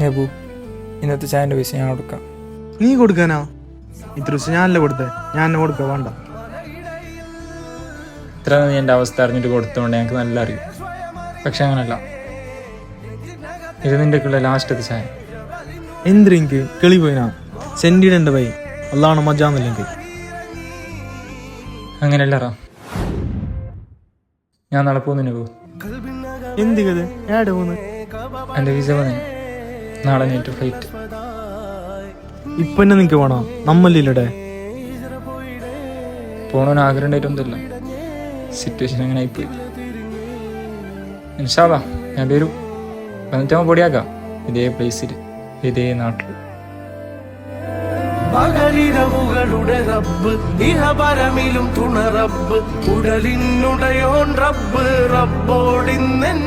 നെബു, ഇന്നത്തെ ചായൻ്റെ പൈസ ഞാൻ കൊടുക്കാം. നീ കൊടുക്കാനാ? ഇത്ര ദിവസം ഞാനല്ലേ കൊടുത്തേ, ഞാൻ എന്നെ കൊടുക്കാം, വേണ്ട. ഇത്ര നീ എൻ്റെ അവസ്ഥ അറിഞ്ഞിട്ട് കൊടുത്തോണ്ട് ഞങ്ങൾക്ക് നല്ല അറിയും. പക്ഷെ അങ്ങനല്ല, ഇത് നിൻ്റെക്കുള്ള ലാസ്റ്റത്തെ ചായ. എന്തിനെനിക്ക് കിളി പോയിനാ സെൻറ്റിയുടെ പൈ അല്ലാണോ മജാന്നില്ലെങ്കിൽ. അങ്ങനെയല്ലറാ, ഞാൻ നാളെ പോകുന്നു നെബു. എന്ത് കഥ? ഏടെ പോന്ന്? എൻ്റെ വിസ വന്നു, നാളെ നൈറ്റ് ഫ്ലൈറ്റ്. ഇപ്പൊ തന്നെ നിനക്ക് വേണോ? നമ്മളില്ലടെ പോകണമെന്ന് ആഗ്രഹം ഉണ്ടായിട്ടൊന്നുമില്ല, സിറ്റുവേഷൻ അങ്ങനെ ആയിപ്പോയി. ഇൻഷാ അല്ലാ ഞാൻ വരും, വന്നിട്ടാകുമ്പോൾ പൊടിയാക്കാം ഇതേ പ്ലേസിൽ ഇതേ നാട്ടിൽ. പകലിരവുകളുടെ റബ്ബ്, ഇഹപരമിലും തുണ റബ്ബ്, ഉടലിനുടയോൻ റബ്ബ്, റബ്ബോടിന്നെൻ